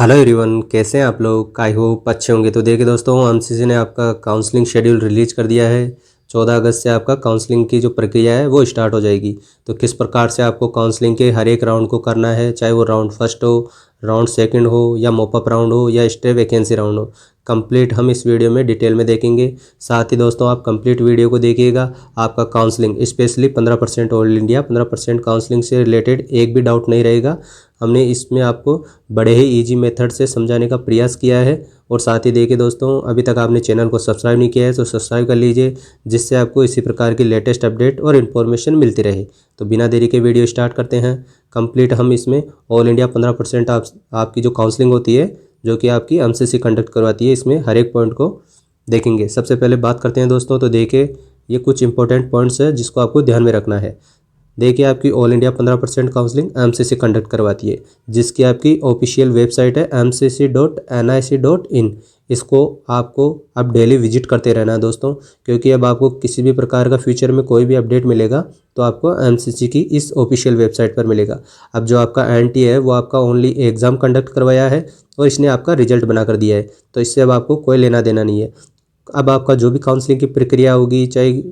Hello everyone, कैसे हैं आप लोग। आई होप अच्छे होंगे। तो देखिए दोस्तों, एमसीसी ने आपका काउंसलिंग शेड्यूल रिलीज कर दिया है। 14 अगस्त से आपका काउंसलिंग की जो प्रक्रिया है वो स्टार्ट हो जाएगी। तो किस प्रकार से आपको काउंसलिंग के हर एक राउंड को करना है, चाहे वो राउंड फर्स्ट हो, राउंड सेकंड हो, या मॉपअप राउंड हो, या स्टे वैकेंसी राउंड हो, कंप्लीट हम इस वीडियो में डिटेल में देखेंगे। साथ ही दोस्तों, आप कंप्लीट वीडियो को देखिएगा। आपका counselling specially 15% all India 15% counselling से रिलेटेड एक भी डाउट नहीं रहेगा। हमने इसमें आपको बड़े ही इजी मेथड से समझाने का प्रयास किया है। और साथ ही देखिए दोस्तों, अभी तक आपने चैनल को सब्सक्राइब नहीं किया है तो सब्सक्राइब कर लीजिए, जिससे आपको इसी प्रकार की लेटेस्ट अपडेट और इन्फॉर्मेशन मिलती रहे। तो बिना देरी के वीडियो स्टार्ट करते हैं। कंप्लीट हम इसमें ऑल इंडिया 15% आपकी जो काउंसलिंग होती है, जो कि आपकी एमसीसी कंडक्ट करवाती है, इसमें हर एक पॉइंट को देखेंगे। सबसे पहले बात करते हैं दोस्तों। तो देखिए, ये कुछ इंपॉर्टेंट पॉइंट्स है जिसको आपको ध्यान में रखना है। देखिए, आपकी all India 15% counselling MCC conduct करवाती है, जिसकी आपकी ऑफिशियल वेबसाइट है mcc.nic.in। इसको आपको अब डेली विजिट करते रहना है दोस्तों, क्योंकि अब आपको किसी भी प्रकार का फ्यूचर में कोई भी अपडेट मिलेगा तो आपको एमसीसी की इस ऑफिशियल वेबसाइट पर मिलेगा। अब जो आपका एनटी है वो आपका ओनली एग्ज़ाम कंडक्ट करवाया है और इसने आपका रिजल्ट बना कर दिया है, तो इससे अब आपको कोई लेना देना नहीं है। अब आपका जो भी काउंसलिंग की प्रक्रिया होगी, चाहे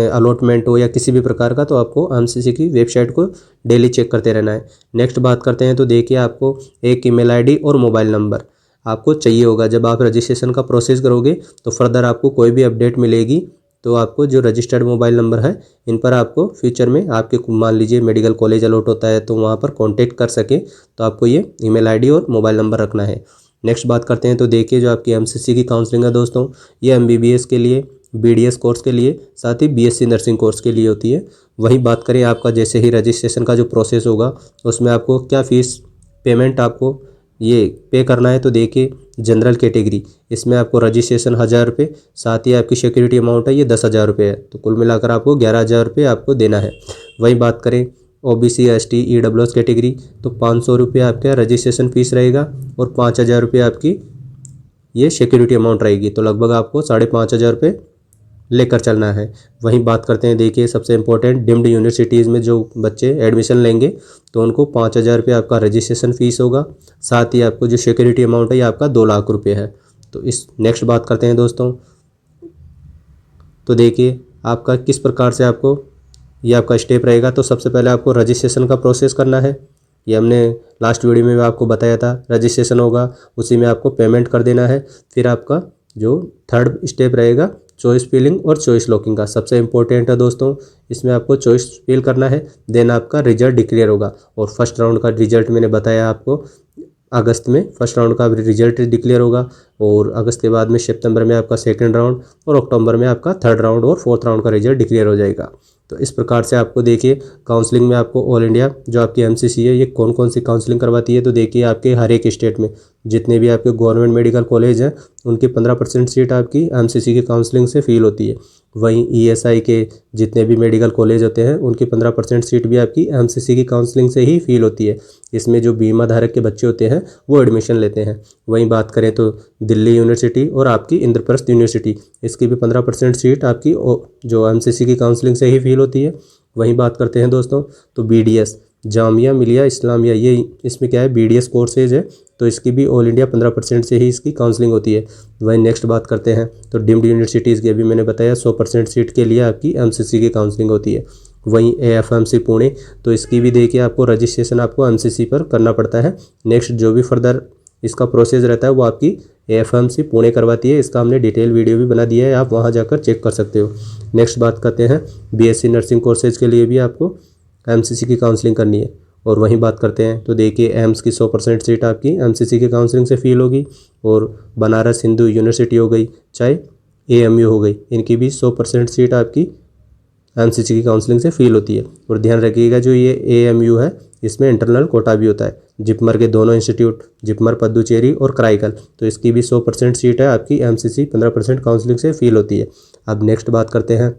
अलॉटमेंट हो या किसी भी प्रकार का, तो आपको एमसीसी की वेबसाइट को डेली चेक करते रहना है। नेक्स्ट बात करते हैं। तो देखिए, आपको एक ईमेल आईडी और मोबाइल नंबर आपको चाहिए होगा। जब आप रजिस्ट्रेशन का प्रोसेस करोगे तो फर्दर आपको कोई भी अपडेट मिलेगी तो आपको जो रजिस्टर्ड मोबाइल नंबर है, इन पर आपको फ्यूचर में आपके मान लीजिए मेडिकल कॉलेज अलॉट होता है तो वहाँ पर कॉन्टेक्ट कर सके, तो आपको ये ईमेल आईडी और मोबाइल नंबर रखना है। नेक्स्ट बात करते हैं। तो देखिए, जो आपकी एमसीसी की काउंसलिंग है दोस्तों, ये एमबीबीएस के लिए, बीडीएस कोर्स के लिए, साथ ही बीएससी नर्सिंग कोर्स के लिए होती है। वहीं बात करें आपका जैसे ही रजिस्ट्रेशन का जो प्रोसेस होगा, उसमें आपको क्या फ़ीस पेमेंट आपको ये पे करना है। तो देखिए, जनरल कैटेगरी, इसमें आपको रजिस्ट्रेशन 1000 रुपये, साथ ही आपकी सिक्योरिटी अमाउंट है ये 10,000 रुपये है, तो कुल मिलाकर आपको 11,000 रुपये आपको देना है। वहीं बात करें ओबीसी एसटी ईडब्ल्यूएस कैटेगरी, तो 500 रुपये आपका रजिस्ट्रेशन फ़ीस रहेगा और 5,000 रुपये आपकी ये सिक्योरिटी अमाउंट रहेगी, तो लगभग आपको 5,500 रुपये लेकर चलना है। वहीं बात करते हैं। देखिए, सबसे इंपॉर्टेंट, डीम्ड यूनिवर्सिटीज़ में जो बच्चे एडमिशन लेंगे तो उनको 5,000 रुपये आपका रजिस्ट्रेशन फ़ीस होगा। साथ ही आपको जो सिक्योरिटी अमाउंट है ये आपका 2 लाख रुपये है। तो इस नेक्स्ट बात करते हैं दोस्तों। तो देखिए, आपका किस प्रकार से आपको ये आपका स्टेप रहेगा। तो सबसे पहले आपको रजिस्ट्रेशन का प्रोसेस करना है। ये हमने लास्ट वीडियो में आपको बताया था। रजिस्ट्रेशन होगा, उसी में आपको पेमेंट कर देना है। फिर आपका जो थर्ड स्टेप रहेगा, चॉइस फिलिंग और चॉइस लॉकिंग का। सबसे इंपॉर्टेंट है दोस्तों, इसमें आपको चॉइस फिल करना है, देन आपका रिजल्ट डिक्लेयर होगा। और फर्स्ट राउंड का रिजल्ट मैंने बताया आपको, अगस्त में फर्स्ट राउंड का रिजल्ट डिक्लेयर होगा, और अगस्त के बाद में सितंबर में आपका सेकंड राउंड, और अक्टूबर में आपका थर्ड राउंड और फोर्थ राउंड का रिजल्ट डिक्लेयर हो जाएगा। तो इस प्रकार से आपको देखिए, काउंसलिंग में आपको ऑल इंडिया जो आपकी एमसीसी है ये कौन कौन सी काउंसलिंग करवाती है। तो देखिए, आपके हर एक स्टेट में जितने भी आपके गवर्नमेंट मेडिकल कॉलेज हैं, उनकी 15% सीट आपकी एमसीसी की काउंसलिंग से फिल होती है। वहीं ईएसआई के जितने भी मेडिकल कॉलेज होते हैं, उनकी 15% सीट भी आपकी एमसीसी की काउंसलिंग से ही फिल होती है। इसमें जो बीमा धारक के बच्चे होते हैं वो एडमिशन लेते हैं। वहीं बात करें तो दिल्ली यूनिवर्सिटी और आपकी इंद्रप्रस्थ यूनिवर्सिटी, इसकी भी 15% सीट आपकी जो एमसीसी की काउंसलिंग से ही फिल होती है। वहीं बात करते हैं दोस्तों, तो बीडीएस, जामिया मिलिया इस्लामिया, ये इसमें क्या है, बीडीएस कोर्सेज है, तो इसकी भी ऑल इंडिया 15% से ही इसकी काउंसलिंग होती है। वहीं नेक्स्ट बात करते हैं। तो डीम्ड यूनिवर्सिटीज़ की अभी मैंने बताया 100% सीट के लिए आपकी एमसीसी की काउंसलिंग होती है। वहीं एएफएमसी पुणे, तो इसकी भी देखिए आपको रजिस्ट्रेशन आपको एमसीसी पर करना पड़ता है। नेक्स्ट जो भी फर्दर इसका प्रोसेस रहता है वो आपकी एएफएमसी पुणे करवाती है। इसका हमने डिटेल वीडियो भी बना दिया है, आप वहाँ जाकर चेक कर सकते हो। नेक्स्ट बात करते हैं, बीएससी नर्सिंग कोर्सेज के लिए भी आपको एमसीसी की काउंसलिंग करनी है। और वहीं बात करते हैं। तो देखिए, एम्स की 100% सीट आपकी एमसीसी की काउंसलिंग से फिल होगी। और बनारस हिंदू यूनिवर्सिटी हो गई, चाहे एएमयू हो गई, इनकी भी 100% सीट आपकी एमसीसी की काउंसलिंग से फिल होती है। और ध्यान रखिएगा, जो ये एएमयू है इसमें इंटरनल कोटा भी होता है। जिपमर के दोनों इंस्टीट्यूट, जिपमर पद्दुचेरी और कराईकल, तो इसकी भी 100% सीट है आपकी एमसीसी 15% काउंसलिंग से फिल होती है। अब नेक्स्ट बात करते हैं।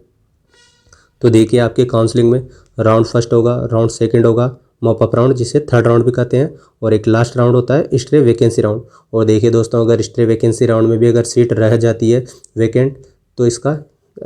तो देखिए, आपके काउंसलिंग में राउंड फर्स्ट होगा, राउंड सेकंड होगा, मॉपअप राउंड जिसे थर्ड राउंड भी कहते हैं, और एक लास्ट राउंड होता है स्ट्रे वैकेंसी राउंड। और देखिए दोस्तों, अगर स्ट्रे वैकेंसी राउंड में भी अगर सीट रह जाती है वैकेंट, तो इसका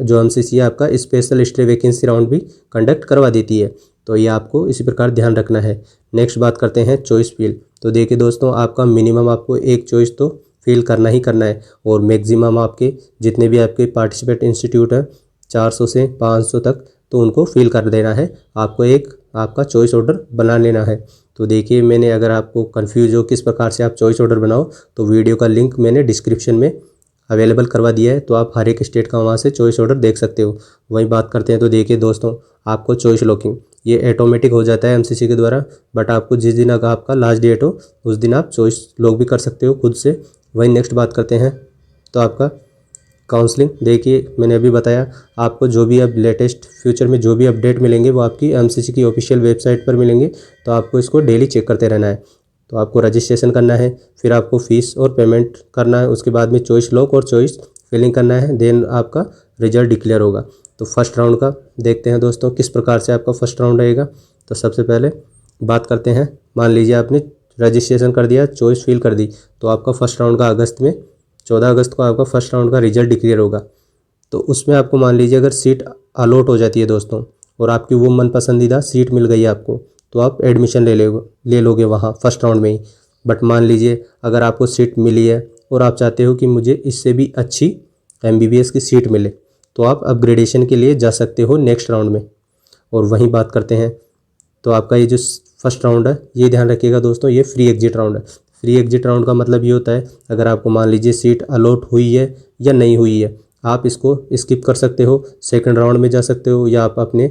जो एमसीसी है आपका स्पेशल स्ट्रे वैकेंसी राउंड भी कंडक्ट करवा देती है। तो ये आपको इसी प्रकार ध्यान रखना है। नेक्स्ट बात करते हैं चॉइस फिल। तो देखिए दोस्तों, आपका मिनिमम आपको एक चॉइस तो फिल करना ही करना है, और मैक्सिमम आपके जितने भी आपके पार्टिसिपेट इंस्टीट्यूट है 400 से 500 तक, तो उनको फिल कर देना है। आपको एक आपका चॉइस ऑर्डर बना लेना है। तो देखिए, मैंने अगर आपको कंफ्यूज हो किस प्रकार से आप चॉइस ऑर्डर बनाओ, तो वीडियो का लिंक मैंने डिस्क्रिप्शन में अवेलेबल करवा दिया है, तो आप हर एक स्टेट का वहाँ से चॉइस ऑर्डर देख सकते हो। वहीं बात करते हैं, तो देखिए दोस्तों, आपको चॉइस लॉकिंग ये ऑटोमेटिक हो जाता है एमसीसी के द्वारा, बट आपको जिस दिन अगर आपका लास्ट डेट हो उस दिन आप चॉइस लॉक भी कर सकते हो खुद से। वहीं नेक्स्ट बात करते हैं, तो आपका काउंसलिंग देखिए, मैंने अभी बताया आपको जो भी अब लेटेस्ट फ्यूचर में जो भी अपडेट मिलेंगे वो आपकी एमसीसी की ऑफिशियल वेबसाइट पर मिलेंगे, तो आपको इसको डेली चेक करते रहना है। तो आपको रजिस्ट्रेशन करना है, फिर आपको फ़ीस और पेमेंट करना है, उसके बाद में चॉइस लॉक और चॉइस फिलिंग करना है, देन आपका रिजल्ट डिक्लेयर होगा। तो फर्स्ट राउंड का देखते हैं दोस्तों, किस प्रकार से आपका फर्स्ट राउंड रहेगा। तो सबसे पहले बात करते हैं, मान लीजिए आपने रजिस्ट्रेशन कर दिया, चॉइस फिल कर दी, तो आपका फर्स्ट राउंड का 14 अगस्त को आपका फर्स्ट राउंड का रिजल्ट डिक्लेयर होगा। तो उसमें आपको मान लीजिए अगर सीट अलॉट हो जाती है दोस्तों, और आपकी वो मन पसंदीदा सीट मिल गई आपको, तो आप एडमिशन ले लोगे वहाँ फर्स्ट राउंड में ही। बट मान लीजिए अगर आपको सीट मिली है और आप चाहते हो कि मुझे इससे भी अच्छी एमबीबीएस की सीट मिले, तो आप अपग्रेडेशन के लिए जा सकते हो नेक्स्ट राउंड में। और वहीं बात करते हैं, तो आपका ये जो फर्स्ट राउंड है, ये ध्यान रखिएगा दोस्तों, ये फ्री एग्जिट राउंड है। फ्री एग्जिट राउंड का मतलब ये होता है, अगर आपको मान लीजिए सीट अलॉट हुई है या नहीं हुई है, आप इसको स्किप कर सकते हो, सेकंड राउंड में जा सकते हो, या आप अपने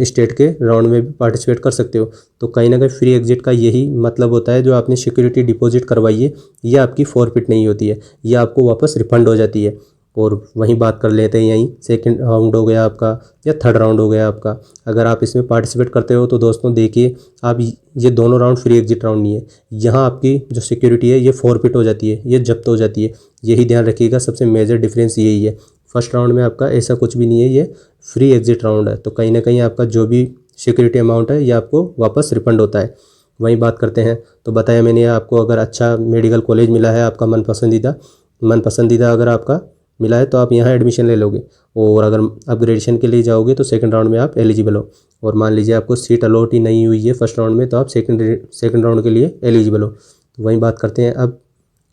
स्टेट के राउंड में भी पार्टिसिपेट कर सकते हो। तो कहीं ना कहीं फ्री एग्जिट का यही मतलब होता है, जो आपने सिक्योरिटी डिपॉजिट करवाई है ये आपकी फॉरफिट नहीं होती है, ये आपको वापस रिफंड हो जाती है। और वहीं बात कर लेते हैं, यहीं सेकंड राउंड हो गया आपका या थर्ड राउंड हो गया आपका, अगर आप इसमें पार्टिसिपेट करते हो तो दोस्तों देखिए, आप ये दोनों राउंड फ्री एग्जिट राउंड नहीं है, यहाँ आपकी जो सिक्योरिटी है ये फॉरफिट हो जाती है, ये जब्त हो जाती है। यही ध्यान रखिएगा, सबसे मेजर डिफरेंस यही है। फर्स्ट राउंड में आपका ऐसा कुछ भी नहीं है, ये फ्री एग्जिट राउंड है, तो कहीं ना कहीं आपका जो भी सिक्योरिटी अमाउंट है ये आपको वापस रिफंड होता है। वहीं बात करते हैं, तो बताया मैंने आपको, अगर अच्छा मेडिकल कॉलेज मिला है आपका मनपसंदीदा अगर आपका मिला है, तो आप यहाँ एडमिशन ले लोगे, और अगर अपग्रेडेशन के लिए जाओगे तो सेकंड राउंड में आप एलिजिबल हो। और मान लीजिए आपको सीट अलॉट ही नहीं हुई है फर्स्ट राउंड में, तो आप सेकंड राउंड के लिए एलिजिबल हो। तो वहीं बात करते हैं, अब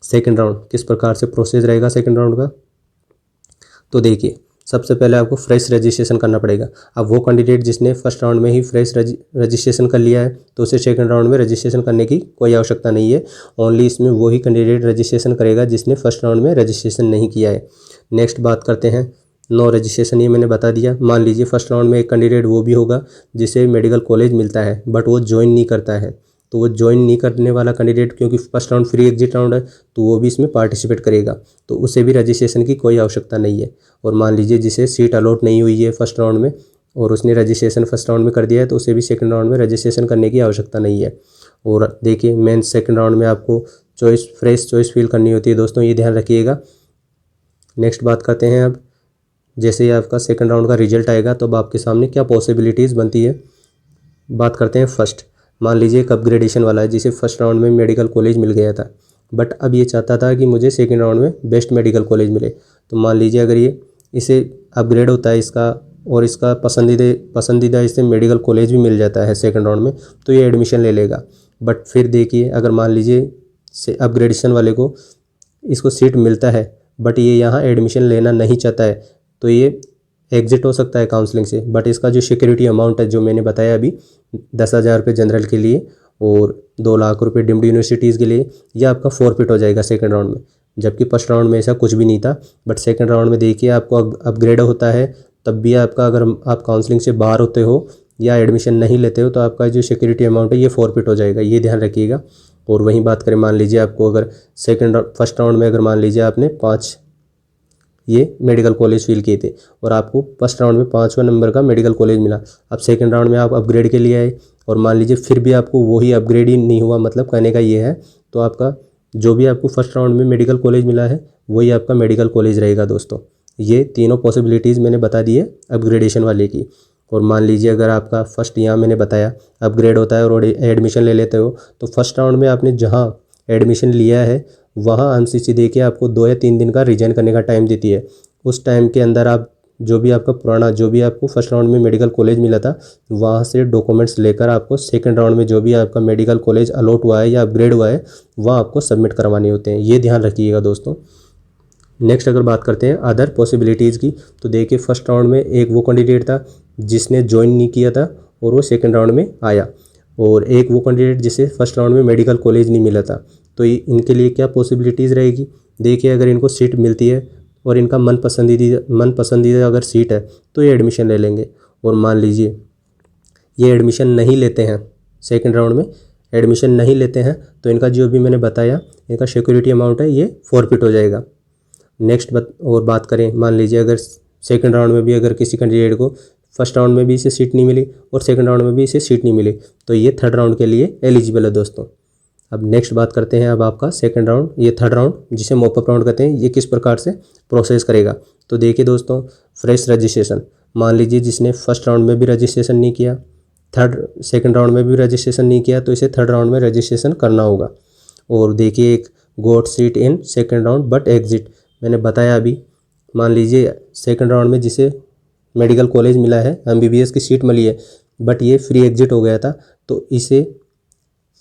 सेकंड राउंड किस प्रकार से प्रोसेस रहेगा सेकंड राउंड का। तो देखिए, सबसे पहले आपको फ्रेश रजिस्ट्रेशन करना पड़ेगा। अब वो कैंडिडेट जिसने फर्स्ट राउंड में ही फ्रेश रजिस्ट्रेशन कर लिया है, तो उसे सेकंड राउंड में रजिस्ट्रेशन करने की कोई आवश्यकता नहीं है। ओनली इसमें वही कैंडिडेट रजिस्ट्रेशन करेगा जिसने फर्स्ट राउंड में रजिस्ट्रेशन नहीं किया है। नेक्स्ट बात करते हैं, नो रजिस्ट्रेशन, ये मैंने बता दिया। मान लीजिए फर्स्ट राउंड में एक कैंडिडेट वो भी होगा जिसे मेडिकल कॉलेज मिलता है, बट वो ज्वाइन नहीं करता है, तो वो ज्वाइन नहीं करने वाला कैंडिडेट, क्योंकि first round free exit round है, तो वो भी इसमें पार्टिसिपेट करेगा, तो उसे भी रजिस्ट्रेशन की कोई आवश्यकता नहीं है। और मान लीजिए जिसे सीट अलॉट नहीं हुई है फर्स्ट राउंड में, और उसने रजिस्ट्रेशन फर्स्ट राउंड में कर दिया है, तो उसे भी सेकंड राउंड में रजिस्ट्रेशन करने की आवश्यकता नहीं है। और देखिए, मेन सेकंड राउंड में आपको फ्रेश चॉइस फिल करनी होती है दोस्तों, ये ध्यान रखिएगा। नेक्स्ट बात करते हैं, अब जैसे ही आपका सेकंड राउंड का रिजल्ट आएगा, तो अब आपके सामने क्या पॉसिबिलिटीज़ बनती है। बात करते हैं फर्स्ट, मान लीजिए एक अपग्रेडेशन वाला है जिसे फर्स्ट राउंड में मेडिकल कॉलेज मिल गया था, बट अब ये चाहता था कि मुझे सेकंड राउंड में बेस्ट मेडिकल कॉलेज मिले। तो मान लीजिए अगर ये इसे अपग्रेड होता है इसका, और इसका पसंदीदा इसे मेडिकल कॉलेज भी मिल जाता है सेकंड राउंड में, तो ये एडमिशन ले लेगा। बट फिर देखिए, अगर मान लीजिए से अपग्रेडेशन वाले को इसको सीट मिलता है, बट ये यहाँ एडमिशन लेना नहीं चाहता है, तो ये एग्जिट हो सकता है काउंसलिंग से। बट इसका जो सिक्योरिटी अमाउंट है, जो मैंने बताया अभी, 10,000 रुपये जनरल के लिए और 2 लाख रुपये डीम्ड यूनिवर्सिटीज़ के लिए, यह आपका फॉरफिट हो जाएगा सेकंड राउंड में। जबकि फर्स्ट राउंड में ऐसा कुछ भी नहीं था, बट सेकंड राउंड में देखिए आपको अपग्रेड होता है, तब भी आपका, अगर आप काउंसलिंग से बाहर होते हो या एडमिशन नहीं लेते हो, तो आपका जो सिक्योरिटी अमाउंट है ये फॉरफिट हो जाएगा, ये ध्यान रखिएगा। और वहीं बात करें, मान लीजिए आपको अगर फर्स्ट राउंड में अगर मान लीजिए आपने 5 ये मेडिकल कॉलेज फिल किए थे, और आपको फर्स्ट राउंड में 5वां नंबर का मेडिकल कॉलेज मिला। अब सेकंड राउंड में आप अपग्रेड के लिए आए, और मान लीजिए फिर भी आपको वही अपग्रेड ही नहीं हुआ, मतलब कहने का ये है, तो आपका जो भी आपको फर्स्ट राउंड में मेडिकल कॉलेज मिला है वही आपका मेडिकल कॉलेज रहेगा दोस्तों। ये तीनों पॉसिबिलिटीज़ मैंने बता दी है अपग्रेडेशन वाले की। और मान लीजिए अगर आपका फर्स्ट, यहाँ मैंने बताया, अपग्रेड होता है और एडमिशन ले लेते हो, तो फर्स्ट राउंड में आपने जहाँ एडमिशन लिया है वहाँ एमसीसी देखिए आपको 2 या 3 दिन का रिजाइन करने का टाइम देती है। उस टाइम के अंदर आप जो भी आपका पुराना, जो भी आपको फर्स्ट राउंड में मेडिकल कॉलेज मिला था, वहाँ से डॉक्यूमेंट्स लेकर आपको सेकंड राउंड में जो भी आपका मेडिकल कॉलेज अलॉट हुआ है या अपग्रेड हुआ है वह आपको सबमिट करवाने होते हैं। ये ध्यान रखिएगा दोस्तों। नेक्स्ट अगर बात करते हैं अदर पॉसिबिलिटीज़ की, तो देखिए फर्स्ट राउंड में एक वो कैंडिडेट था जिसने ज्वाइन नहीं किया था और वो सेकंड राउंड में आया, और एक वो कैंडिडेट जिसे फर्स्ट राउंड में मेडिकल कॉलेज नहीं मिला था। तो इनके लिए क्या पॉसिबिलिटीज़ रहेगी, देखिए अगर इनको सीट मिलती है और इनका मन पसंदीदा अगर सीट है तो ये एडमिशन ले लेंगे। और मान लीजिए ये एडमिशन नहीं लेते हैं, सेकंड राउंड में एडमिशन नहीं लेते हैं, तो इनका जो भी मैंने बताया इनका सिक्योरिटी अमाउंट है ये फॉरफिट हो जाएगा। नेक्स्ट बात करें, मान लीजिए अगर सेकंड राउंड में भी अगर किसी कैंडिडेट को फर्स्ट राउंड में भी इसे सीट नहीं मिली और सेकंड राउंड में भी इसे सीट नहीं मिली, तो ये थर्ड राउंड के लिए एलिजिबल है दोस्तों। अब नेक्स्ट बात करते हैं, अब आपका सेकंड राउंड, ये थर्ड राउंड जिसे मॉपअप राउंड कहते हैं, ये किस प्रकार से प्रोसेस करेगा। तो देखिए दोस्तों, फ्रेश रजिस्ट्रेशन, मान लीजिए जिसने फर्स्ट राउंड में भी रजिस्ट्रेशन नहीं किया, सेकंड राउंड में भी रजिस्ट्रेशन नहीं किया, तो इसे थर्ड राउंड में रजिस्ट्रेशन करना होगा। और देखिए एक got seat in second round but exit, मैंने बताया अभी, मान लीजिए सेकंड राउंड में जिसे मेडिकल कॉलेज मिला है, MBBS की सीट मिली है, बट ये फ्री एग्जिट हो गया था, तो इसे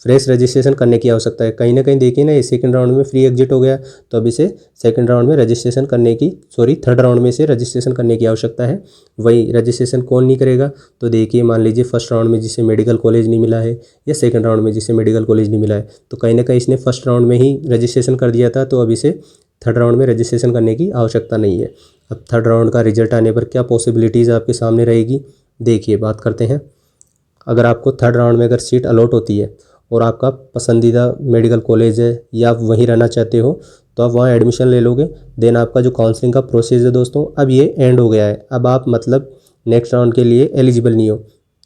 फ्रेश रजिस्ट्रेशन करने की आवश्यकता है। कहीं ना कहीं देखिए ना, ये सेकंड राउंड में फ्री एग्जिट हो गया, तो अब इसे सेकंड राउंड में रजिस्ट्रेशन करने की, थर्ड राउंड में इसे रजिस्ट्रेशन करने की आवश्यकता है। वही रजिस्ट्रेशन कौन नहीं करेगा, तो देखिए मान लीजिए फर्स्ट राउंड में जिसे मेडिकल कॉलेज नहीं मिला है या सेकंड राउंड में जिसे मेडिकल कॉलेज नहीं मिला है, तो कहीं ना कहीं इसने फर्स्ट राउंड में ही रजिस्ट्रेशन कर दिया था, तो अब इसे थर्ड राउंड में रजिस्ट्रेशन करने की आवश्यकता नहीं है। अब थर्ड राउंड का रिजल्ट आने पर क्या पॉसिबिलिटीज़ आपके सामने रहेगी, देखिए बात करते हैं। अगर आपको थर्ड राउंड में अगर सीट अलॉट होती है और आपका पसंदीदा मेडिकल कॉलेज है या आप वहीं रहना चाहते हो, तो आप वहाँ एडमिशन ले लोगे। देन आपका जो काउंसलिंग का प्रोसेस है दोस्तों, अब ये एंड हो गया है। अब आप मतलब नेक्स्ट राउंड के लिए एलिजिबल नहीं हो।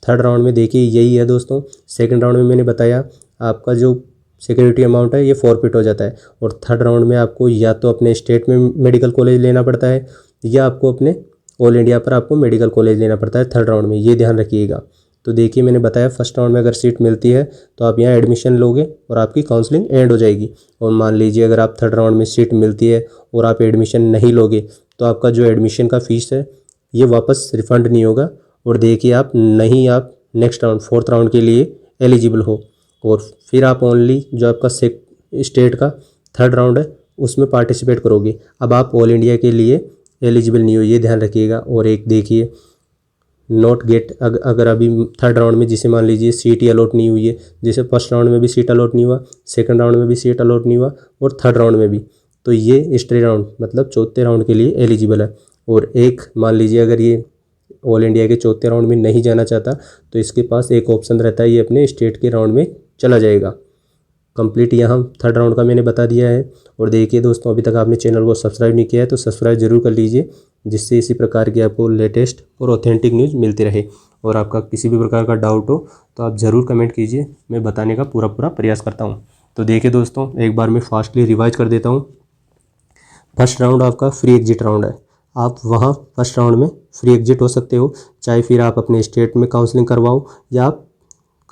थर्ड राउंड में देखिए यही है दोस्तों। सेकंड राउंड में मैंने बताया आपका जो सिक्योरिटी अमाउंट है ये फॉरफिट हो जाता है, और थर्ड राउंड में आपको या तो अपने स्टेट में मेडिकल कॉलेज लेना पड़ता है या आपको अपने ऑल इंडिया पर आपको मेडिकल कॉलेज लेना पड़ता है थर्ड राउंड में, ये ध्यान रखिएगा। तो देखिए मैंने बताया फर्स्ट राउंड में अगर सीट मिलती है तो आप यहाँ एडमिशन लोगे और आपकी काउंसलिंग एंड हो जाएगी। और मान लीजिए अगर आप थर्ड राउंड में सीट मिलती है और आप एडमिशन नहीं लोगे, तो आपका जो एडमिशन का फ़ीस है ये वापस रिफ़ंड नहीं होगा, और देखिए आप नेक्स्ट राउंड फोर्थ राउंड के लिए एलिजिबल हो, और फिर आप ओनली जो आपका स्टेट का थर्ड राउंड है उसमें पार्टिसिपेट करोगे। अब आप ऑल इंडिया के लिए एलिजिबल नहीं हो, ये ध्यान रखिएगा। और एक देखिए नॉट गेट, अगर अभी थर्ड राउंड में जिसे मान लीजिए सीट ही अलॉट नहीं हुई है, जैसे फर्स्ट राउंड में भी सीट अलॉट नहीं हुआ, सेकंड राउंड में भी सीट अलॉट नहीं हुआ और थर्ड राउंड में भी, तो ये स्ट्रे राउंड मतलब चौथे राउंड के लिए एलिजिबल है। और एक मान लीजिए अगर ये ऑल इंडिया के चौथे राउंड में नहीं जाना चाहता, तो इसके पास एक ऑप्शन रहता है, ये अपने स्टेट के राउंड में चला जाएगा। कंप्लीट यहाँ थर्ड राउंड का मैंने बता दिया है। और देखिए दोस्तों, अभी तक आपने चैनल को सब्सक्राइब नहीं किया है तो सब्सक्राइब जरूर कर लीजिए, जिससे इसी प्रकार की आपको लेटेस्ट और ऑथेंटिक न्यूज़ मिलती रहे। और आपका किसी भी प्रकार का डाउट हो तो आप ज़रूर कमेंट कीजिए, मैं बताने का पूरा प्रयास करता हूँ। तो देखिए दोस्तों, एक बार मैं फास्टली रिवाइज कर देता हूँ। फर्स्ट राउंड आपका फ्री एग्जिट राउंड है, आप वहाँ फर्स्ट राउंड में फ्री एग्जिट हो सकते हो, चाहे फिर आप अपने स्टेट में काउंसलिंग करवाओ या आप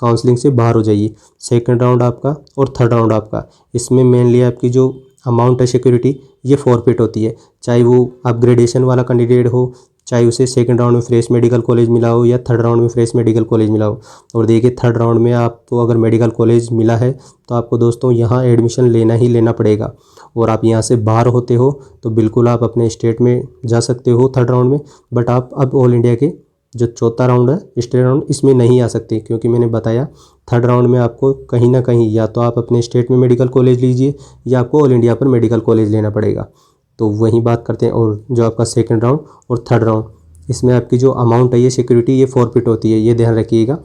काउंसलिंग से बाहर हो जाइए। सेकंड राउंड आपका और थर्ड राउंड आपका, इसमें मेनली आपकी जो अमाउंट है सिक्योरिटी ये फॉरफिट होती है, चाहे वो अपग्रेडेशन वाला कैंडिडेट हो, चाहे उसे सेकंड राउंड में फ्रेश मेडिकल कॉलेज मिला हो या थर्ड राउंड में फ्रेश मेडिकल कॉलेज मिला हो। और देखिए थर्ड राउंड में आपको अगर मेडिकल कॉलेज मिला है तो आपको दोस्तों यहाँ एडमिशन लेना ही लेना पड़ेगा, और आप यहाँ से बाहर होते हो तो बिल्कुल आप अपने स्टेट में जा सकते हो थर्ड राउंड में, बट आप अब ऑल इंडिया के जो चौथा राउंड है स्टेट राउंड इसमें नहीं आ सकते, क्योंकि मैंने बताया थर्ड राउंड में आपको कहीं ना कहीं या तो आप अपने स्टेट में मेडिकल कॉलेज लीजिए या आपको ऑल इंडिया पर मेडिकल कॉलेज लेना पड़ेगा। तो वही बात करते हैं। और जो आपका सेकंड राउंड और थर्ड राउंड, इसमें आपकी जो अमाउंट है ये सिक्योरिटी ये फॉरफिट होती है, ये ध्यान रखिएगा।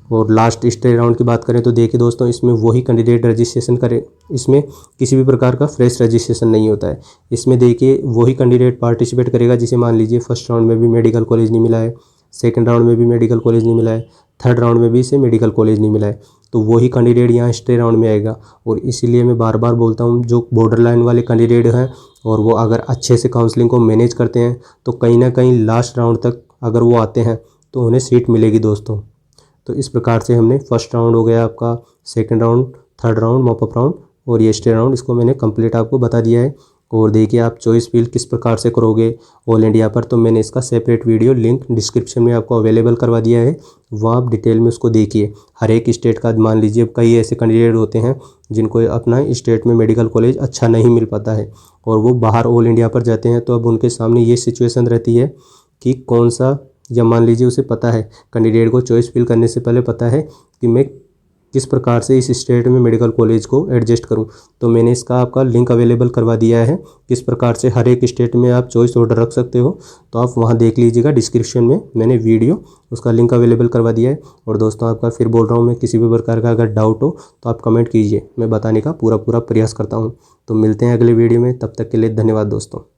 और लास्ट स्टेट राउंड की बात करें तो देखिए दोस्तों, इसमें वही कैंडिडेट रजिस्ट्रेशन करे, इसमें किसी भी प्रकार का फ्रेश रजिस्ट्रेशन नहीं होता है। इसमें देखिए वही कैंडिडेट पार्टिसिपेट करेगा जिसे मान लीजिए फर्स्ट राउंड में भी मेडिकल कॉलेज नहीं मिला है, सेकंड राउंड में भी मेडिकल कॉलेज नहीं मिला है, थर्ड राउंड में भी इसे मेडिकल कॉलेज नहीं मिला है, तो वही कैंडिडेट यहाँ स्टे राउंड में आएगा। और इसीलिए मैं बार बार बोलता हूँ, जो बॉर्डर लाइन वाले कैंडिडेट हैं और वो अगर अच्छे से काउंसलिंग को मैनेज करते हैं तो कहीं ना कहीं लास्ट राउंड तक अगर वो आते हैं तो उन्हें सीट मिलेगी दोस्तों। तो इस प्रकार से हमने फर्स्ट राउंड हो गया आपका, second round, third round mop up round और ये स्टे राउंड, इसको मैंने कंप्लीट आपको बता दिया है। और देखिए आप चॉइस फिल किस प्रकार से करोगे ऑल इंडिया पर, तो मैंने इसका सेपरेट वीडियो लिंक डिस्क्रिप्शन में आपको अवेलेबल करवा दिया है, वहाँ आप डिटेल में उसको देखिए। हर एक स्टेट का मान लीजिए कई ऐसे कैंडिडेट होते हैं जिनको अपना स्टेट में मेडिकल कॉलेज अच्छा नहीं मिल पाता है और वो बाहर ऑल इंडिया पर जाते हैं, तो अब उनके सामने ये सिचुएशन रहती है कि कौन सा, या मान लीजिए उसे पता है, कैंडिडेट को चॉइस फिल करने से पहले पता है कि मैं किस प्रकार से इस स्टेट में मेडिकल कॉलेज को एडजस्ट करूं, तो मैंने इसका आपका लिंक अवेलेबल करवा दिया है किस प्रकार से हर एक स्टेट में आप चॉइस ऑर्डर रख सकते हो। तो आप वहां देख लीजिएगा, डिस्क्रिप्शन में मैंने वीडियो उसका लिंक अवेलेबल करवा दिया है। और दोस्तों आपका फिर बोल रहा हूँ मैं, किसी भी प्रकार का अगर डाउट हो तो आप कमेंट कीजिए, मैं बताने का पूरा प्रयास करता हूँ। तो मिलते हैं अगले वीडियो में, तब तक के लिए धन्यवाद दोस्तों।